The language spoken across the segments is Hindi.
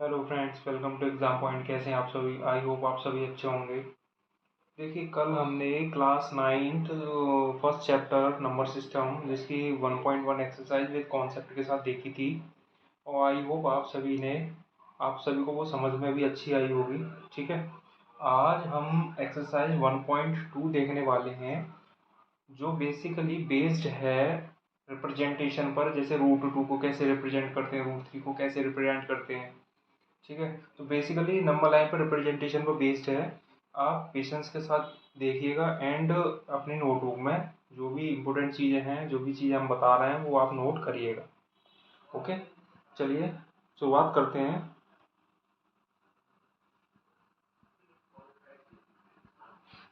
Hello friends, welcome to exam point. कैसे हैं आप सभी? आई होप आप सभी अच्छे होंगे। देखिए, कल हमने class ninth first chapter number system जिसकी 1.1 एक्सरसाइज विद कॉन्सेप्ट के साथ देखी थी। और आई होप आप सभी को वो समझ में भी अच्छी आई होगी। ठीक है, आज हम एक्सरसाइज 1.2 देखने वाले हैं, जो बेसिकली बेस्ड है रिप्रेजेंटेशन पर। जैसे रूट टू को कैसे रिप्रेजेंट करते हैं, रूट थ्री को कैसे रिप्रेजेंट करते हैं। ठीक है, तो बेसिकली नंबर लाइन पर रिप्रेजेंटेशन पर बेस्ड है। आप पेशेंस के साथ देखिएगा एंड अपनी नोटबुक में जो भी इम्पोर्टेंट चीज़ें हैं, जो भी चीज़ें हम बता रहे हैं, वो आप नोट करिएगा। ओके, चलिए शुरुआत करते हैं।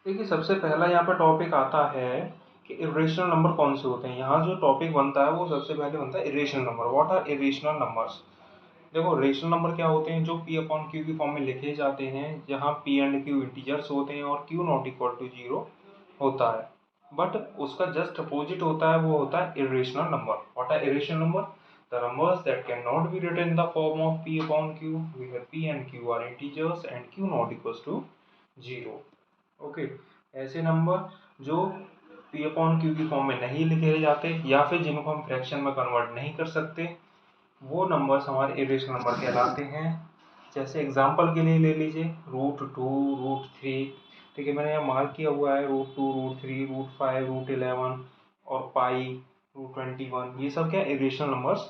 देखिए, सबसे पहला यहाँ पर टॉपिक आता है कि इरेशनल नंबर कौन से होते हैं। यहाँ जो टॉपिक बनता है वो सबसे पहले बनता है irrational number. What are irrational numbers? देखो, रेशनल नंबर क्या होते हैं? जो पी अपॉन क्यू की फॉर्म में लिखे जाते हैं, जहाँ पी एंड क्यू इंटीजर्स होते हैं और Q not equal to zero होता है। बट उसका जस्ट अपोजिट होता है, वो होता है irrational number. What are irrational number? The numbers that can not be written in the form of P upon Q, where P and Q are integers and Q not equal to zero. Okay, ऐसे नंबर जो पी अपॉन क्यू की फॉर्म में नहीं लिखे जाते या फिर जिनको हम फ्रैक्शन में कन्वर्ट नहीं कर सकते, वो नंबर्स हमारे इरेशनल नंबर कहलाते हैं। जैसे एग्जांपल के लिए ले लीजिए रूट 2, रूट 3। ठीक है, मैंने यहाँ मार्क किया हुआ है रूट 2, रूट 3, रूट 5, रूट 11 और पाई, रूट 21। ये सब क्या इरेशनल नंबर्स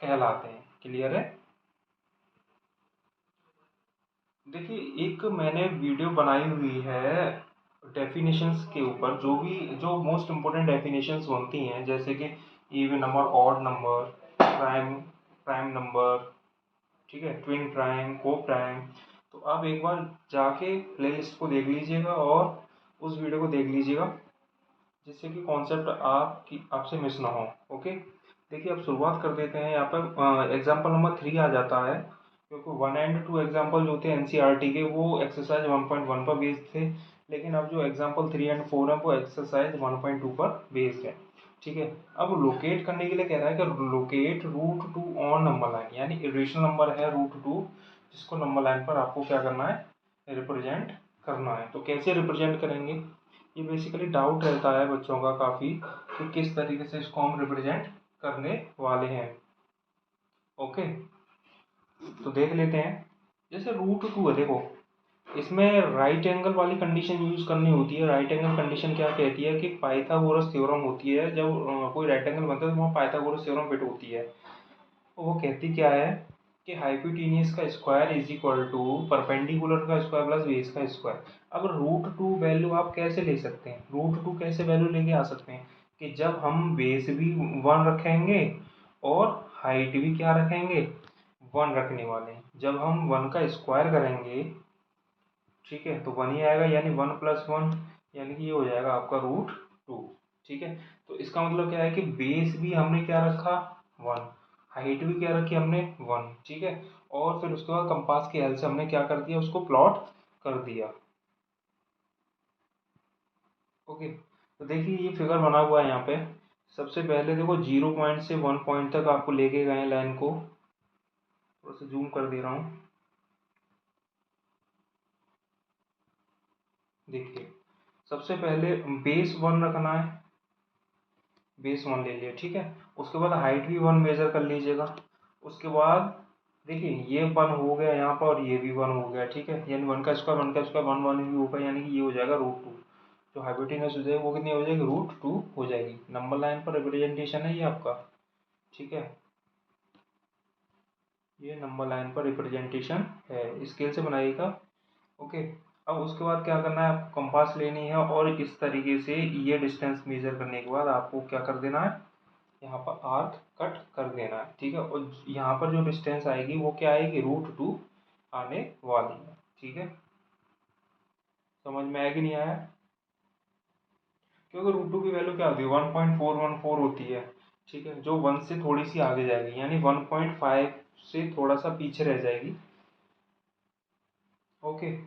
कहलाते हैं। क्लियर है? देखिए, एक मैंने वीडियो बनाई हुई है डेफिनेशंस के ऊपर, जो मोस्ट इम्पोर्टेंट डेफिनेशंस बनती हैं, जैसे कि even number, odd number, prime prime number, ठीक है, ट्विन प्राइम, को प्राइम। तो आप एक बार जाके प्लेलिस्ट को देख लीजिएगा और उस वीडियो को देख लीजिएगा, जिससे कि कॉन्सेप्ट आपसे मिस ना हो। ओके, देखिए अब शुरुआत कर देते हैं। यहाँ पर एग्जाम्पल नंबर 3 आ जाता है, क्योंकि 1 एंड 2 एग्जाम्पल जो थे एनसीईआरटी के, वो एक्सरसाइज 1.1 पर बेस्ड थे। लेकिन अब जो एग्जाम्पल 3 एंड 4 है, वो एक्सरसाइज 1.2 पर बेस्ड है। ठीक है, अब लोकेट करने के लिए कह रहा है कि locate root 2 on number line, यानी इरेशनल नंबर है रूट 2, जिसको नंबर लाइन पर आपको क्या करना है, रिप्रेजेंट करना है। तो कैसे रिप्रेजेंट करेंगे? ये बेसिकली डाउट रहता है बच्चों का काफ़ी, कि किस तरीके से इसको हम रिप्रेजेंट करने वाले हैं। ओके, तो देख लेते हैं। जैसे रूट 2 है, देखो इसमें राइट एंगल वाली कंडीशन यूज करनी होती है। राइट एंगल कंडीशन क्या कहती है कि पाइथागोरस थ्योरम होती है। जब कोई राइट एंगल बनता है तो वहाँ पाइथागोरस थ्योरम फिट होती है। तो वो कहती क्या है कि हाइपोटेन्यूस का square is equal to perpendicular का स्क्वायर प्लस बेस का स्क्वायर। अब रूट 2 वैल्यू आप कैसे ले सकते हैं? रूट 2 कैसे वैल्यू लेके आ सकते हैं कि जब हम बेस भी 1 रखेंगे और हाइट भी क्या रखेंगे, 1 रखने वाले हैं। जब हम 1 का स्क्वायर करेंगे, ठीक है, तो 1 ही आएगा, यानी 1 + 1, यानी कि ये हो जाएगा आपका रूट 2। ठीक है, तो इसका मतलब क्या है कि बेस भी हमने क्या रखा, 1, हाइट भी क्या रखी हमने, 1। ठीक है, और फिर उसके बाद कंपास की हेल्प से हमने क्या कर दिया, उसको प्लॉट कर दिया। ओके, तो देखिए ये फिगर बना हुआ है यहाँ पे। सबसे पहले देखो 0 पॉइंट से 1 पॉइंट तक आपको लेके गए लाइन को। थोड़ा सा जूम कर दे रहा हूँ। देखिए, सबसे पहले बेस 1 रखना है, बेस 1 ले लिया। ठीक है, उसके बाद हाइट भी 1 मेजर कर लीजिएगा। उसके बाद देखिए ये 1 हो गया यहाँ पर और ये भी 1 हो गया। ठीक है, यानी 1 का स्क्वायर 1 भी होगा, यानी कि ये हो जाएगा रूट 2। जो हाइपोटेन्यूस हो जाएगी वो कितनी हो जाएगी, रूट 2 हो जाएगी। नंबर लाइन पर रिप्रेजेंटेशन है ये आपका। ठीक है, ये नंबर लाइन पर रिप्रेजेंटेशन है, स्केल से बनाइएगा। ओके, अब उसके बाद क्या करना है, आपको कंपास लेनी है और इस तरीके से ये डिस्टेंस मेजर करने के बाद आपको क्या कर देना है, यहाँ पर आर्क कट कर देना है। ठीक है, और यहाँ पर जो डिस्टेंस आएगी वो क्या आएगी, रूट 2 आने वाली है। ठीक है, समझ में आया कि नहीं आया? क्योंकि रूट 2 की वैल्यू क्या होती है, 1.414 होती है। ठीक है, जो 1 से थोड़ी सी आगे जाएगी, यानी 1.5 से थोड़ा सा पीछे रह जाएगी। ओके,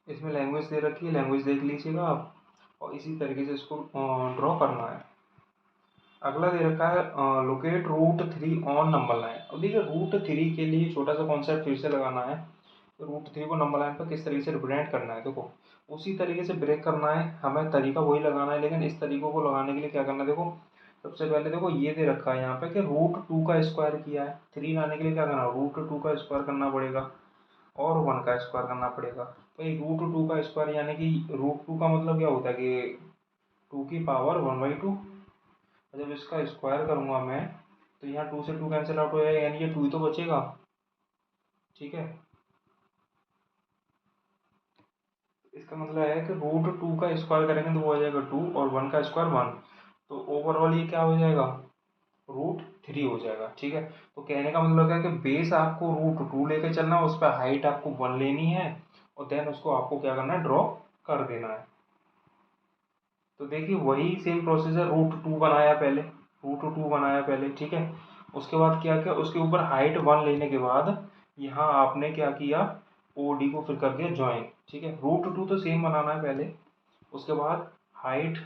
इसमें लैंग्वेज दे रखी है, लैंग्वेज देख लीजिएगा आप, और इसी तरीके से इसको ड्रॉ करना है। अगला दे रखा है locate root three on number line. अब देखिए रूट थ्री के लिए छोटा सा कॉन्सेप्ट फिर से लगाना है। तो रूट थ्री को नंबर लाइन पर किस तरीके से रिप्रेजेंट करना है, देखो उसी तरीके से ब्रेक करना है, हमें तरीका वही लगाना है, लेकिन इस तरीकों को लगाने के लिए क्या करना है, देखो सबसे पहले देखो ये दे रखा है यहाँ पे कि रूट टू का स्क्वायर किया है, थ्री लाने के लिए क्या करना है, रूट टू का स्क्वायर करना पड़ेगा और वन का स्क्वायर करना पड़ेगा। तो ये रूट टू का स्क्वायर यानी कि रूट टू का मतलब क्या होता है कि टू की पावर वन बाई टू। जब इसका स्क्वायर करूंगा मैं तो यहाँ टू से टू कैंसिल आउट हो जाएगा, यानी ये टू ही तो बचेगा। ठीक है, इसका मतलब है कि रूट टू का स्क्वायर करेंगे तो वो हो जाएगा टू और वन का स्क्वायर वन। तो ओवरऑल ये क्या हो जाएगा, रूट थ्री हो जाएगा। ठीक है, तो कहने का मतलब क्या है कि बेस आपको रूट टू लेके चलना है, उस पर हाइट आपको वन लेनी है और देन उसको आपको क्या करना है, ड्रॉ कर देना है। तो देखिए वही सेम प्रोसेस है, रूट टू बनाया पहले, रूट टू बनाया पहले, ठीक है। उसके बाद क्या किया, उसके ऊपर हाइट वन लेने के बाद यहाँ आपने क्या किया, ओ डी को फिर कर दिया ज्वाइन। ठीक है, रूट टू तो सेम बनाना है पहले, उसके बाद हाइट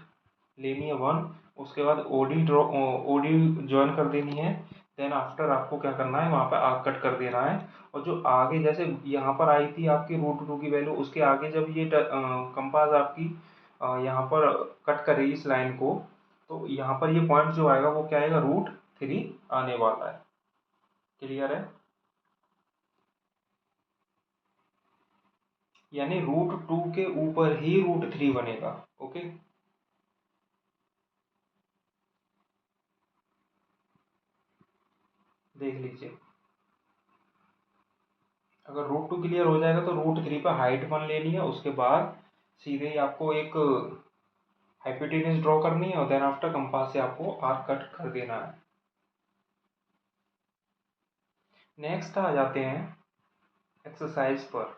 लेनी है वन, उसके बाद O D draw, O D join कर देनी है। देन आफ्टर आपको क्या करना है, वहाँ पे आग कट कर देना है। और जो आगे जैसे यहाँ पर आई थी आपकी रूट टू की वैल्यू, उसके आगे जब ये कंपास आपकी यहाँ पर कट करेगी इस लाइन को, तो यहाँ पर ये पॉइंट जो आएगा वो क्या आएगा, रूट थ्री आने वाला है। क्लियर है, यानी रूट टू के ऊपर ही रूट थ्री बनेगा। ओके, देख लीजिए, अगर रूट टू क्लियर हो जाएगा तो रूट थ्री पर हाइट वन लेनी है, उसके बाद सीधे ही आपको एक हाइपोटेन्यूज ड्रॉ करनी है और देन आफ्टर कंपास से आपको आर्क कट कर देना है। नेक्स्ट आ जाते हैं एक्सरसाइज पर।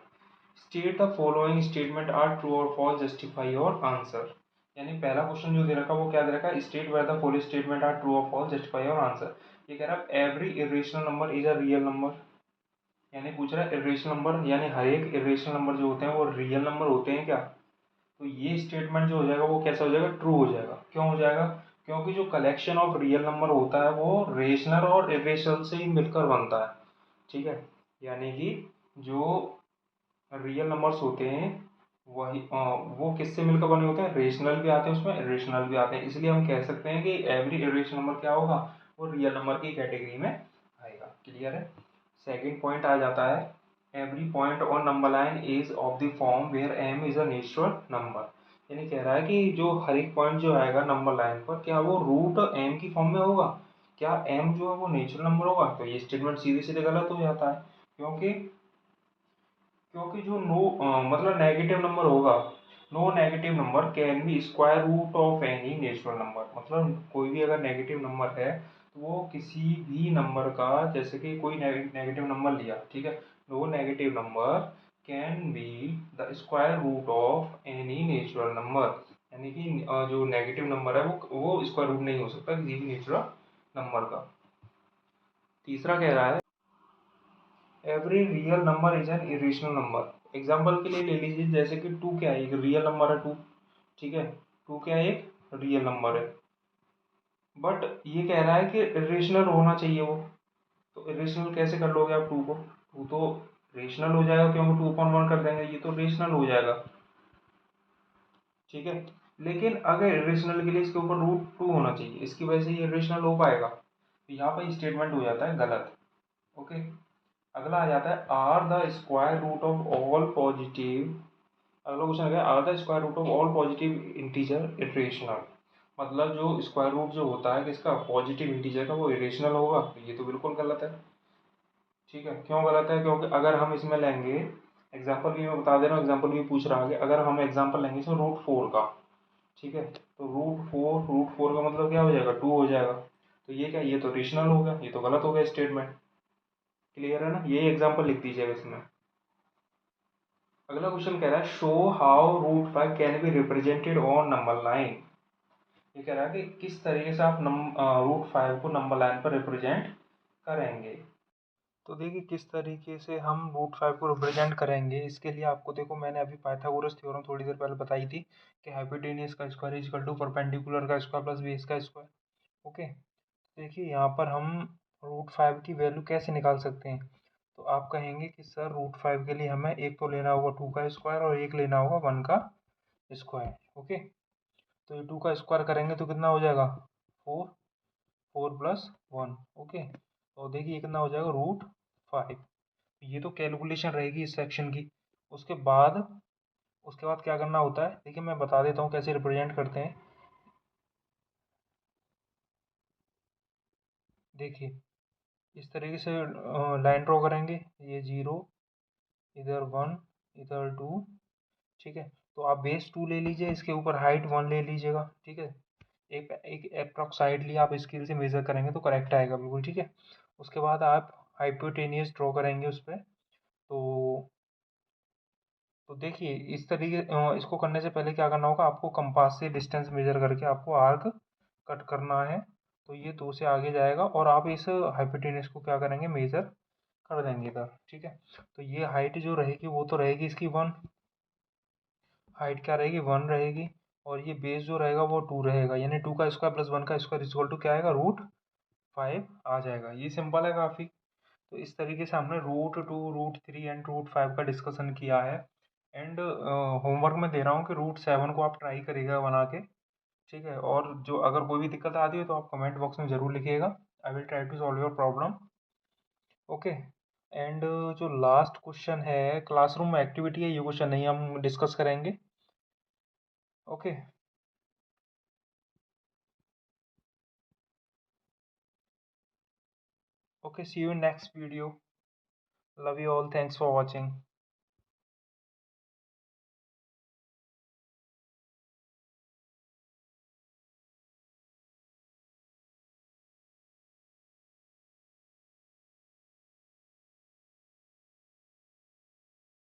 State the following statement are true और फॉल्स, जस्टिफाई योर आंसर। यानी पहला क्वेश्चन जो दे रखा है वो क्या दे रखा है, state where the following statement are true और फॉल्स, जस्टिफाई योर आंसर। ये कह रहा है every irrational number is a real number, यानी पूछ रहा है इरेशनल नंबर यानी हर एक इरेशनल नंबर जो होते हैं वो रियल नंबर होते हैं क्या। तो ये स्टेटमेंट जो हो जाएगा वो कैसा हो जाएगा, ट्रू हो जाएगा। क्यों हो जाएगा, क्योंकि जो कलेक्शन ऑफ रियल नंबर होता है वो रेशनल और इरेशनल से ही मिलकर बनता है। ठीक है, यानी कि जो रियल नंबर्स होते हैं वही वो किससे मिलकर बने होते हैं, रेशनल भी आते हैं उसमें, इरेशनल भी आते हैं। इसलिए हम कह सकते हैं कि एवरी इरेशनल नंबर क्या होगा, वो रियल नंबर की कैटेगरी में आएगा। क्लियर है। सेकंड पॉइंट आ जाता है, every point on number line is of the form where M is a natural number. यानी कह रहा है कि जो हर एक पॉइंट जो आएगा नंबर लाइन पर क्या वो रूट एम की फॉर्म में होगा, क्या एम जो है वो नेचुरल नंबर होगा। तो ये स्टेटमेंट सीधे सीधे गलत हो जाता है, क्योंकि क्योंकि जो नो मतलब नेगेटिव नंबर होगा, no negative number can be square root of any natural number. मतलब कोई भी अगर नेगेटिव नंबर है तो वो किसी भी नंबर का, जैसे कि कोई नेगेटिव नंबर लिया, ठीक है, no negative number can be the square root of any natural number. यानी कि जो नेगेटिव नंबर है वो स्क्वायर रूट नहीं हो सकता किसी भी नेचुरल नंबर का। तीसरा कह रहा है every real number is an irrational number. Example के लिए ले लीजिए, जैसे कि टू क्या है, एक रियल नंबर है टू, ठीक है, टू क्या है, एक रियल नंबर है, बट ये कह रहा है कि इरेशनल होना चाहिए वो। तो इरेशनल कैसे कर लोगे आप टू को, टू तो रेशनल हो जाएगा क्योंकि टू अपॉन वन कर देंगे, ये तो रेशनल हो जाएगा। ठीक है, लेकिन अगर इरेशनल के लिए इसके ऊपर रूट टू होना चाहिए, इसकी वजह से ये इरेशनल हो पाएगा, तो यहाँ पर स्टेटमेंट हो जाता है गलत। ओके, अगला आ जाता है are the square root of all positive. अगला क्वेश्चन है, are the square root of all positive integer irrational. मतलब जो स्क्वायर रूट जो होता है किसका, पॉजिटिव इंटीजर का, वो इरेशनल होगा। तो ये तो बिल्कुल गलत है। ठीक है, क्यों गलत है, क्योंकि अगर हम इसमें लेंगे, एग्जाम्पल भी मैं बता दे रहा हूँ, एग्जाम्पल भी पूछ रहा है, अगर हम एग्जाम्पल लेंगे इसमें रूट फोर का, ठीक है, तो रूट फोर का मतलब क्या हो जाएगा, टू हो जाएगा। तो ये क्या, ये तो रेशनल हो गया, ये तो गलत हो गया स्टेटमेंट। क्लियर है ना, ये एग्जाम्पल लिख दीजिएगा इसमें। अगला क्वेश्चन कह रहा है show how root five can be represented on number line. ये कह रहा है कि किस तरीके से आप रूट फाइव को नंबर लाइन पर रिप्रेजेंट करेंगे। तो देखिए किस तरीके से हम रूट फाइव को रिप्रेजेंट करेंगे, इसके लिए आपको देखो मैंने अभी पाइथागोरस थ्योरम थोड़ी देर पहले बताई थी कि हाइपोटेन्यूज का square is equal to perpendicular का स्क्वायर प्लस बेस का स्क्वायर। ओके, देखिए यहाँ पर हम √5 की वैल्यू कैसे निकाल सकते हैं। तो आप कहेंगे कि सर √5 के लिए हमें एक तो लेना होगा 2 का स्क्वायर और एक लेना होगा 1 का स्क्वायर। ओके, तो ये 2 का स्क्वायर करेंगे तो कितना हो जाएगा 4, 4 प्लस 1। ओके, तो देखिए कितना हो जाएगा √5। ये तो कैलकुलेशन रहेगी इस सेक्शन की। उसके बाद उसके बाद क्या करना होता है, देखिए मैं बता देता हूँ कैसे रिप्रेजेंट करते हैं। देखिए इस तरीके से लाइन ड्रॉ करेंगे, ये 0, इधर 1, इधर 2। ठीक है, तो आप बेस 2 ले लीजिए, इसके ऊपर हाइट 1 ले लीजिएगा। ठीक है, एक एक अप्रॉक्साइडली आप स्केल से मेज़र करेंगे तो करेक्ट आएगा बिल्कुल। ठीक है, उसके बाद आप हाइपोटेनियस ड्रॉ करेंगे उस पर। तो देखिए इस तरीके इसको करने से पहले क्या करना होगा, आपको कंपास से डिस्टेंस मेजर करके आपको आर्क कट करना है। तो ये 2 से आगे जाएगा और आप इस हाइपोटेनस को क्या करेंगे, मेजर कर देंगे इधर। ठीक है, तो ये हाइट जो रहेगी वो तो रहेगी इसकी 1, हाइट क्या रहेगी 1 रहेगी, और ये बेस जो रहेगा वो 2 रहेगा, यानी 2 का स्क्वायर प्लस 1 का स्क्वायर इक्वल टू क्या आएगा √5 आ जाएगा। ये सिंपल है काफ़ी। तो इस तरीके से हमने √2, √3 एंड √5 का डिस्कशन किया है। एंड होमवर्क में दे रहा हूँ कि √7 को आप ट्राई करिएगा बना के। ठीक है, और जो अगर कोई भी दिक्कत आती है तो आप कमेंट बॉक्स में ज़रूर लिखिएगा। I will try to solve your problem. Okay, and जो लास्ट क्वेश्चन है क्लासरूम एक्टिविटी है, ये क्वेश्चन नहीं हम डिस्कस करेंगे। Okay, okay, see you in next video. Love you all, thanks for watching.